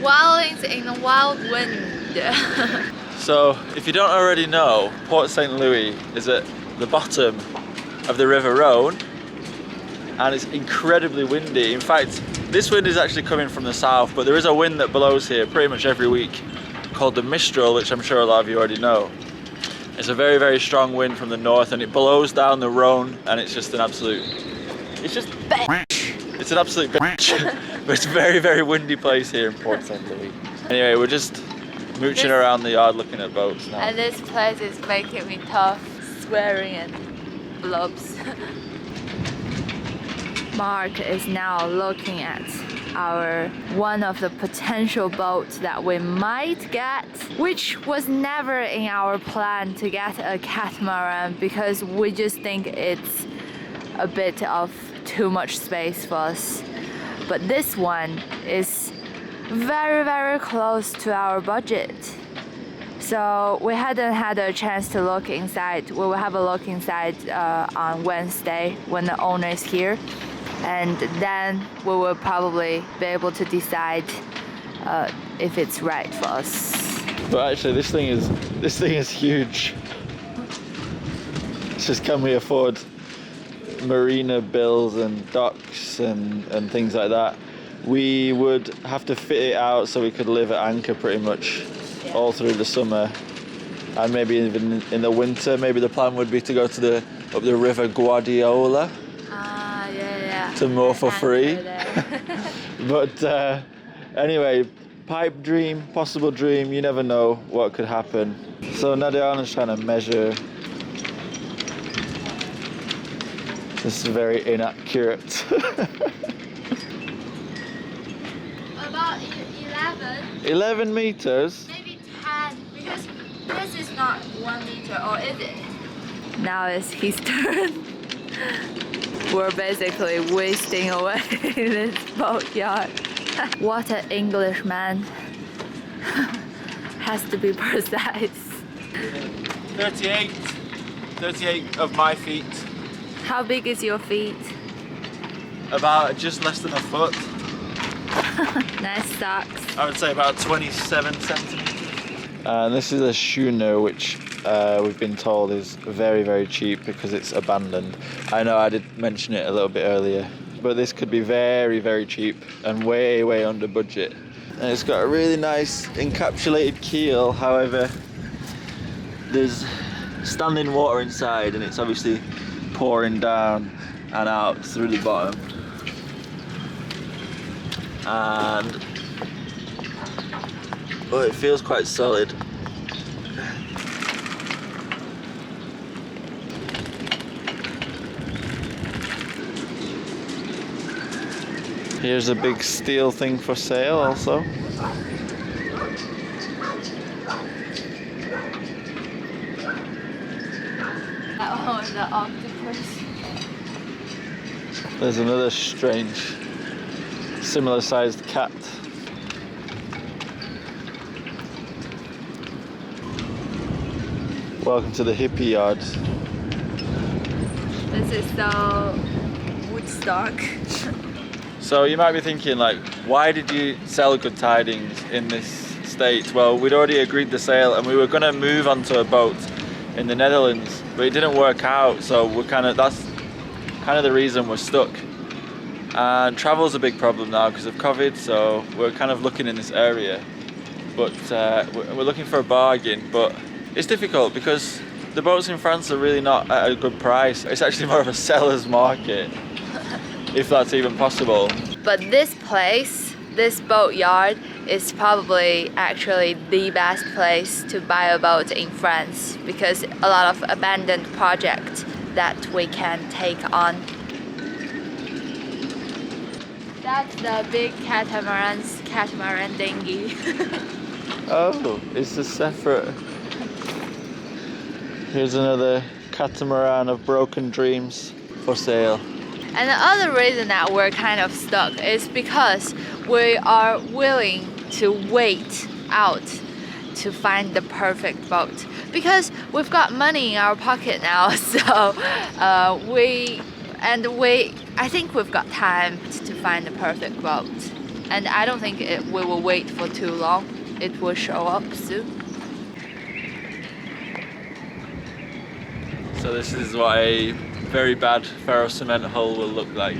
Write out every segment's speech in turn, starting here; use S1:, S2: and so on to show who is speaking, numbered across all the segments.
S1: Wildlings in the wild wind.
S2: So, if you don't already know, Port St. Louis is at the bottom of the River Rhone, and it's incredibly windy. In fact, this wind is actually coming from the south, but there is a wind that blows here pretty much every week called the Mistral, which I'm sure a lot of you already know. It's a very, very strong wind from the north, and it blows down the Rhone, and it's just an absolute, it's an absolute bitch. But it's a very, very windy place here in Port St. Louis. Anyway, we're just mooching around the yard looking at boats now.
S1: And this place is making me tough, swearing and blobs. Mark is now looking at one of the potential boats that we might get, which was never in our plan to get a catamaran because we just think it's a bit of too much space for us. But this one is very, very close to our budget. So we hadn't had a chance to look inside. We will have a look inside on Wednesday when the owner is here. And then we will probably be able to decide if it's right for us.
S2: But actually, this thing is huge. It's just, can we afford marina bills and docks and things like that? We would have to fit it out so we could live at anchor pretty much all through the summer, and maybe even in the winter. Maybe the plan would be to go to up the River Guardiola. To moor for free. But anyway, pipe dream, possible dream, you never know what could happen. So Nadiana's trying to measure. This is very inaccurate.
S1: About 11.
S2: 11 meters?
S1: Maybe 10, because this is not 1 meter, or is it? Now it's his turn. We're basically wasting away in this boatyard. What an Englishman. Has to be precise.
S2: 38 of my feet.
S1: How big is your feet?
S2: About just less than a foot.
S1: Nice socks.
S2: I would say about 27 centimeters. And this is a schooner, which we've been told is very, very cheap because it's abandoned. I know I did mention it a little bit earlier, but this could be very, very cheap and way, way under budget. And it's got a really nice encapsulated keel. However, there's standing water inside, and it's obviously pouring down and out through the bottom. And but it feels quite solid. Here's a big steel thing for sale also.
S1: That one was the octopus.
S2: There's another strange, similar sized cat. Welcome to the hippie yard.
S1: This is so Woodstock.
S2: So you might be thinking, like, why did you sell Good Tidings in this state? Well, we'd already agreed the sale, and we were going to move onto a boat in the Netherlands, but it didn't work out. So that's kind of the reason we're stuck. And travel's a big problem now because of COVID. So we're kind of looking in this area, but we're looking for a bargain. But it's difficult because the boats in France are really not at a good price. It's actually more of a seller's market, if that's even possible.
S1: But this place, this boatyard, is probably actually the best place to buy a boat in France because a lot of abandoned projects that we can take on. That's the big catamaran dinghy.
S2: Oh, it's a separate. Here's another catamaran of broken dreams for sale.
S1: And the other reason that we're kind of stuck is because we are willing to wait out to find the perfect boat. Because we've got money in our pocket now, so I think we've got time to find the perfect boat. And I don't think we will wait for too long. It will show up soon.
S2: So this is what a very bad ferrocement hull will look like.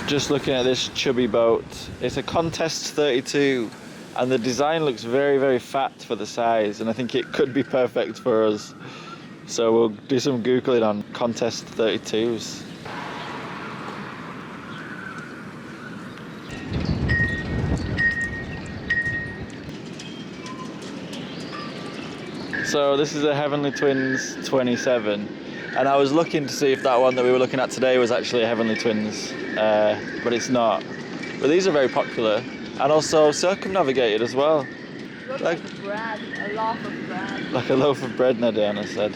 S2: Just looking at this chubby boat, it's a Contest 32 and the design looks very, very fat for the size, and I think it could be perfect for us. So we'll do some Googling on Contest 32s. So this is a Heavenly Twins 27, and I was looking to see if that one that we were looking at today was actually a Heavenly Twins, but it's not. But these are very popular, and also circumnavigated as well.
S1: Looks like bread, a loaf of bread.
S2: Like a loaf of bread, Nadiana said.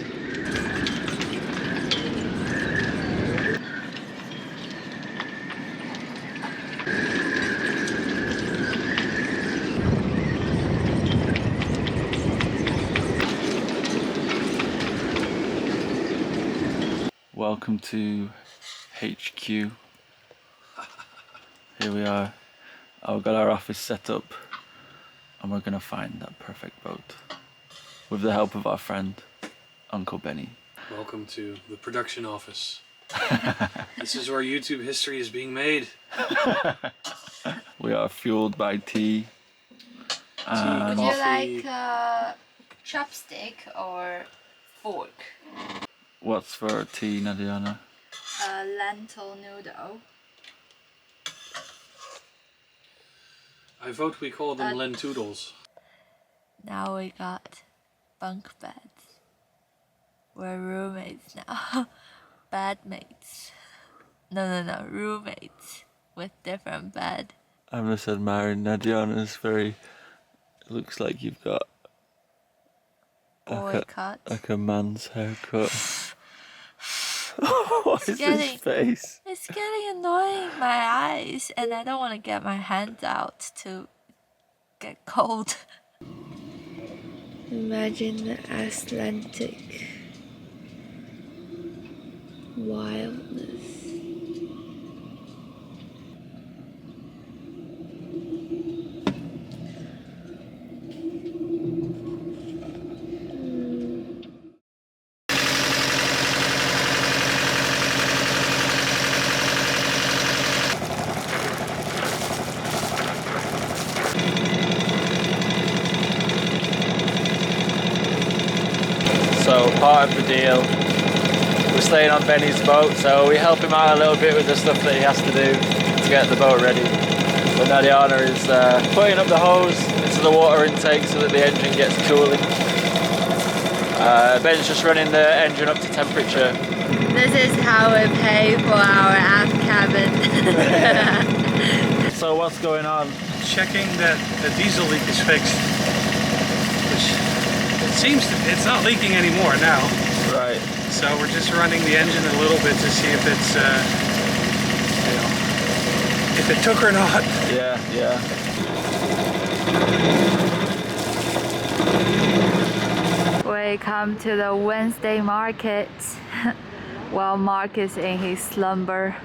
S2: Welcome to HQ. Here we are. I've got our office set up and we're gonna find that perfect boat with the help of our friend, Uncle Benny.
S3: Welcome to the production office. This is where YouTube history is being made.
S2: We are fueled by tea.
S1: Would
S2: And
S1: you like a chopstick or fork?
S2: what's for tea, Nadiana?
S1: A lentil noodle.
S3: I vote we call them lentoodles.
S1: Now we got bunk beds. We're roommates now. Bedmates. No, roommates with different bed.
S2: I'm just admiring Nadiana's very. It looks like you've got
S1: Boy cut.
S2: like a man's haircut. What is this face?
S1: It's getting annoying my eyes, and I don't want to get my hands out to get cold. Imagine the Atlantic wildness.
S2: So part of the deal, we're staying on Benny's boat, so we help him out a little bit with the stuff that he has to do to get the boat ready. But Nadiana is putting up the hose into the water intake so that the engine gets cooling. Ben's just running the engine up to temperature.
S1: This is how we pay for our aft cabin.
S2: So what's going on?
S3: Checking that the diesel leak is fixed. Which it seems it's not leaking anymore now.
S2: Right.
S3: So we're just running the engine a little bit to see if it's, if it took or not.
S2: Yeah.
S1: We come to the Wednesday market while Mark is in his slumber.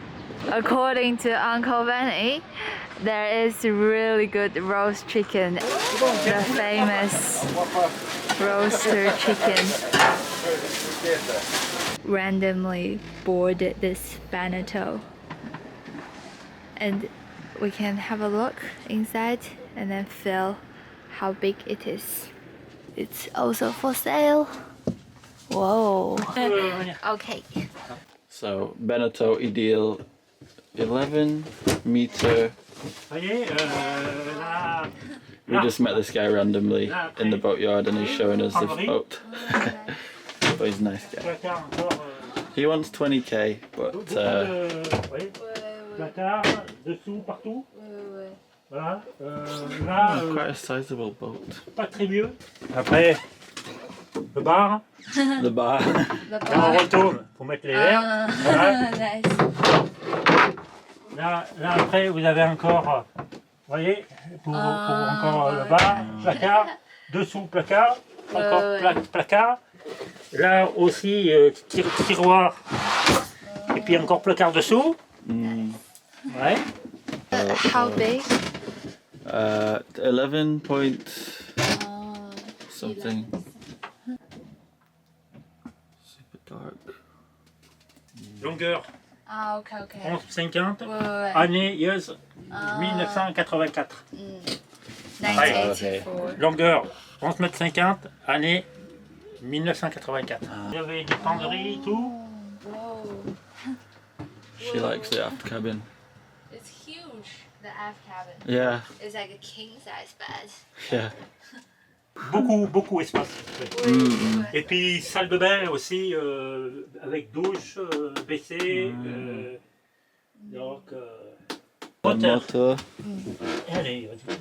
S1: According to Uncle Benny, there is really good roast chicken, the famous roaster chicken. Randomly boarded this Beneteau, and we can have a look inside and then feel how big it is. It's also for sale. Whoa. Okay.
S2: So Beneteau Ideal 11 meter. We just met this guy randomly in the boatyard and he's showing us this boat. But he's a nice guy. He wants 20k, but quite a sizable boat.
S4: Pas très vieux. Après, le bar.
S2: The bar.
S4: Là, on retourne. Faut mettre les verres. Voilà.
S1: Nice.
S4: Là, après, vous avez encore, voyez, pour encore le bar, placard. Dessous, placard. Encore placard. Là aussi, tiroir. Et puis encore placard dessous. Ouais.
S1: How big?
S2: 11 point something. Super dark.
S4: Longueur
S1: Ah, ok, ok.
S4: 11,50.
S1: Ouais.
S4: Année, years 1984.
S1: 1984.
S4: Longueur 11,50 m. Année 1984. Il y avait des penderies, tout.
S1: Whoa.
S2: She likes the aft cabin.
S1: It's huge, the aft cabin.
S2: Yeah,
S1: It's like a king size bed.
S2: yeah.
S4: Beaucoup espace. Et puis salle de bain aussi, avec douche, WC. Donc, moteur.
S2: Motor.
S4: Allez, vas-y.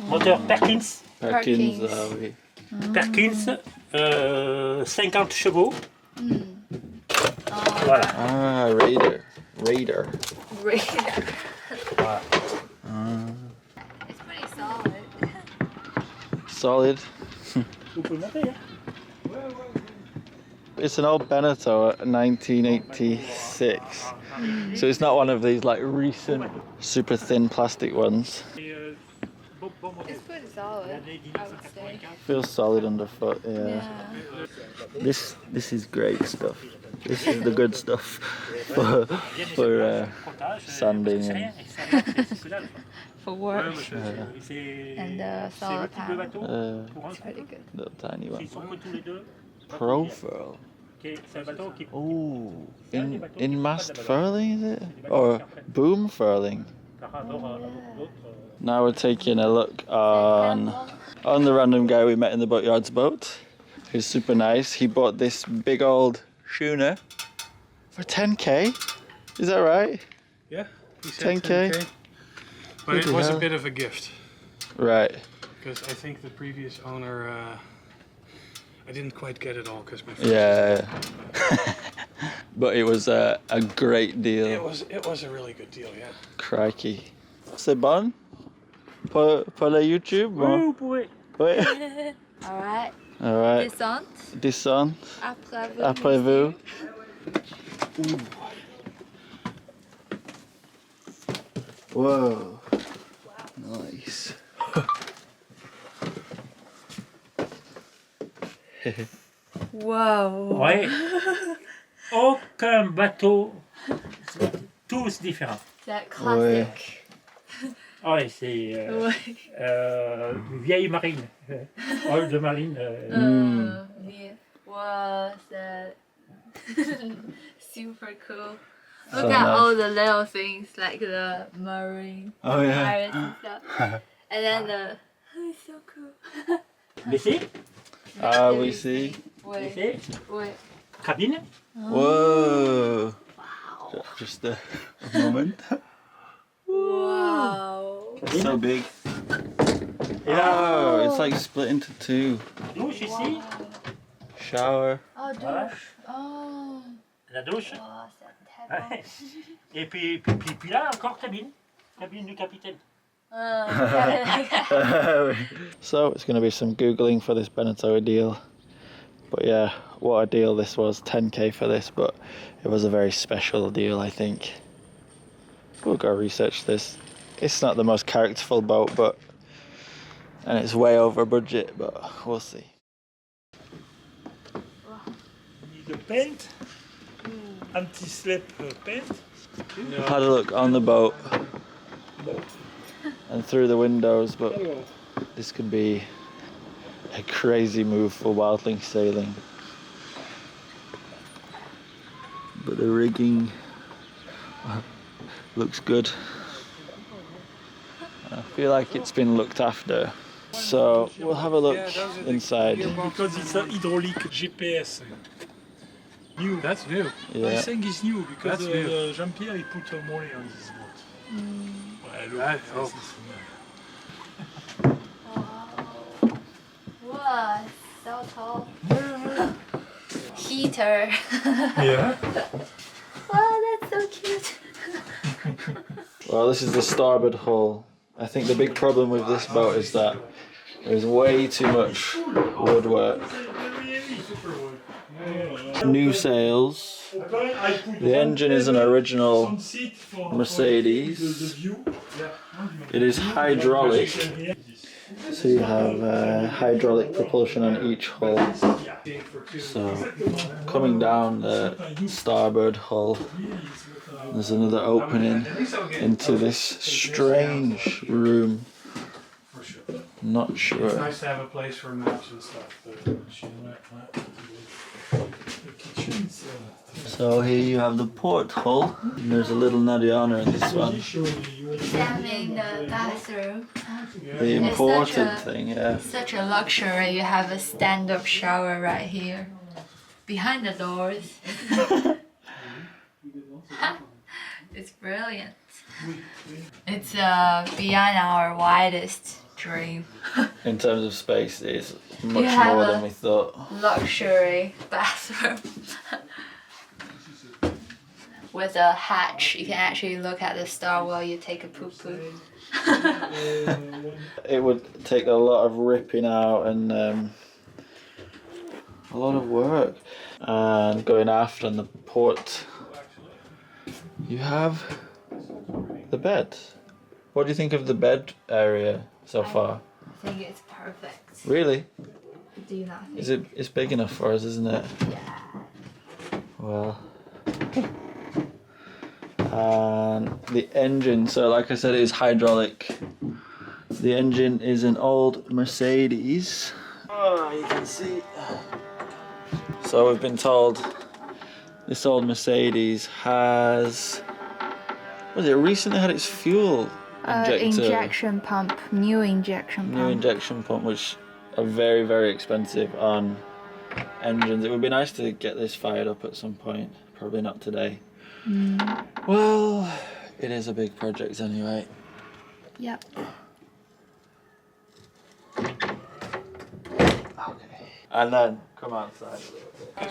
S4: Moteur Perkins.
S2: Perkins.
S1: Perkins.
S2: Ah oui.
S4: Perkins, 50 chevaux. Voilà.
S2: Ah, Raider.
S1: Raider.
S4: Voilà.
S1: It's pretty solid.
S2: Solid.
S4: Vous pouvez monter, hein?
S2: It's an old Beneteau, 1986. So it's not one of these like recent, super thin plastic ones.
S1: It's pretty solid, I would say.
S2: Feels solid underfoot. Yeah. This is great stuff. This is the good stuff for sanding and
S1: For work. And the solar panel. It's pretty good.
S2: little tiny one.
S4: Ils sont que tous les deux.
S2: Profile.
S4: C'est un bateau qui
S2: Oh, in mast furling is it? Or boom furling?
S4: par rapport à l'autre.
S2: Now we're taking a look on the random guy we met in the boatyard's boat, who's super nice. He bought this big old schooner for 10k. Is that right?
S3: Yeah, he said
S2: 10K?
S3: But it
S2: Bloody
S3: was a
S2: hell.
S3: bit of a gift
S2: Right.
S3: because I think the previous owner, I didn't quite get it all because my
S2: Yeah. But it was a great deal.
S3: It was a really good deal, yeah.
S2: Crikey. C'est bon? Pour la YouTube?
S4: Oui, vous pouvez.
S2: Oui.
S1: Alright.
S2: Alright.
S1: Descente.
S2: Descend.
S1: Après vous.
S2: Après vous. Whoa. Nice.
S1: Wow.
S4: Ouais. Aucun bateau, tous différents.
S1: That classic.
S4: Ouais, c'est vieille marine, old marine.
S1: Yeah. Wow, that super cool.
S2: So
S1: Look at
S2: nice.
S1: all the little things like the marine
S2: Oh yeah.
S1: pirates and stuff. And then the it's so cool.
S4: WC,
S2: Ah, we see.
S1: Wait,
S4: WC,
S1: wait.
S4: cabine.
S2: Whoa. Just a moment.
S1: Wow.
S2: So big.
S4: Et là,
S2: Oh, it's like split into two.
S4: douche ici,
S2: Shower.
S1: Oh,
S4: Voilà.
S1: douche. Oh.
S4: la douche.
S1: Oh, c'est tellement.
S4: Ouais. Et puis là, encore cabine. Cabine du capitaine.
S2: So it's going to be some googling for this Beneteau deal. But yeah, what a deal this was. 10k for this, but it was a very special deal, I think. We'll go research this. It's not the most characterful boat, and it's way over budget, but we'll see.
S4: Need a paint, anti-slip paint.
S2: I've had a look on the boat and through the windows, but this could be a crazy move for Wildling sailing. But the rigging looks good. I feel like it's been looked after. So we'll have a look inside.
S4: Because it's an hydraulic GPS. New.
S3: That's new.
S4: I
S2: Yeah.
S4: think it's new because
S3: That's new.
S4: Jean-Pierre he put money on this boat. Ouais, look,
S3: That
S4: this
S3: helps.
S4: is-
S1: Wow, so tall. Heater.
S4: Yeah.
S1: Oh, that's so cute.
S2: Well, this is the starboard hull. I think the big problem with this boat is that there's way too much woodwork New sails. The engine is an original Mercedes. It is hydraulic. So you have hydraulic propulsion on each hull. So coming down the starboard hull, there's another opening into this strange room. Not sure.
S3: It's nice to have a place for maps and stuff.
S2: So here you have the port hull, and there's a little Nadiana in this one.
S1: Examining the bathroom.
S2: The important thing, yeah.
S1: Such a luxury. You have a stand-up shower right here, behind the doors. It's brilliant. It's beyond our widest dream.
S2: In terms of space, it's much
S1: You have
S2: more
S1: a
S2: than we thought.
S1: luxury bathroom. With a hatch, you can actually look at the star while you take a poo-poo.
S2: It would take a lot of ripping out and a lot of work. And going aft on the port, you have the bed. What do you think of the bed area so far?
S1: I think it's perfect.
S2: Really?
S1: Do you not think?
S2: It's big enough for us, isn't it?
S1: Yeah.
S2: Well. And the engine, so like I said, it is hydraulic. The engine is an old Mercedes. Oh, you can see. So we've been told this old Mercedes has, was it recently had its fuel injector?
S1: Injection pump, new injection pump.
S2: New injection pump, which are very, very expensive on engines. It would be nice to get this fired up at some point. Probably not today. Well, it is a big project anyway.
S1: Yep.
S2: Okay. And then come outside.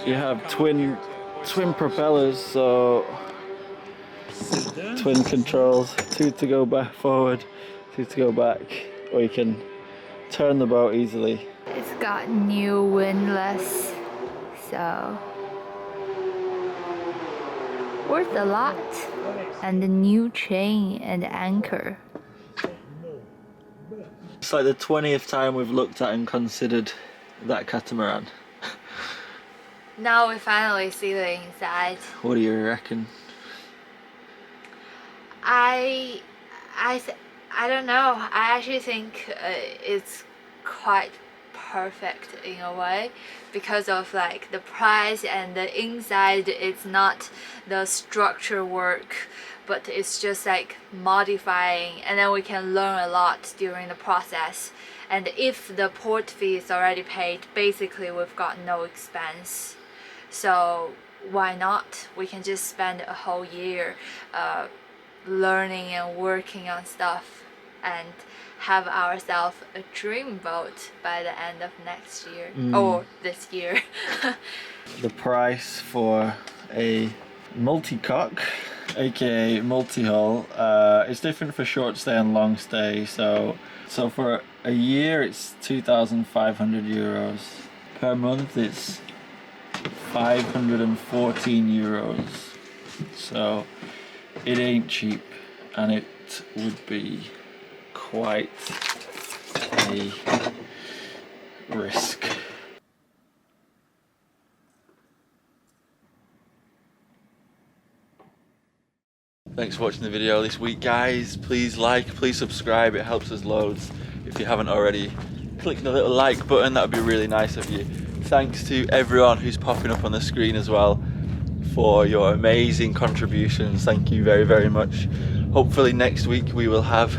S2: You have twin propellers, so twin controls, 2 to go back forward, 2 to go back, or you can turn the boat easily.
S1: It's got new windlass, so worth a lot. And the new chain and anchor.
S2: It's like the 20th time we've looked at and considered that catamaran.
S1: Now we finally see the inside.
S2: What do you reckon?
S1: I don't know. I actually think it's quite perfect in a way because of like the price, and the inside it's not the structure work, but it's just like modifying, and then we can learn a lot during the process. And if the port fee is already paid, basically we've got no expense. So why not? We can just spend a whole year learning and working on stuff and have ourselves a dream boat by the end of next year or this year.
S2: The price for a multi-cock, aka multi-hull, is different for short stay and long stay. So for a year it's 2,500 euros. Per month it's 514 euros. So it ain't cheap, and it would be quite a risk. Thanks for watching the video this week, guys. Please like, please subscribe, it helps us loads. If you haven't already, click the little like button, that would be really nice of you. Thanks to everyone who's popping up on the screen as well for your amazing contributions. Thank you very, very much. Hopefully next week we will have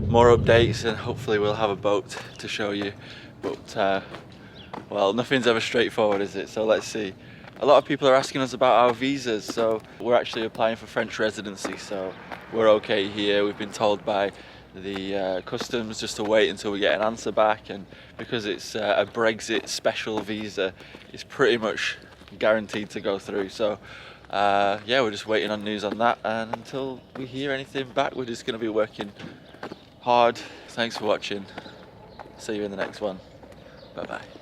S2: more updates, and hopefully we'll have a boat to show you. But well, nothing's ever straightforward, is it? So let's see. A lot of people are asking us about our visas, so we're actually applying for French residency, so we're okay here. We've been told by the customs just to wait until we get an answer back, and because it's a Brexit special visa, it's pretty much guaranteed to go through. So yeah, we're just waiting on news on that, and until we hear anything back, we're just going to be working hard. Thanks for watching. See you in the next one. Bye bye.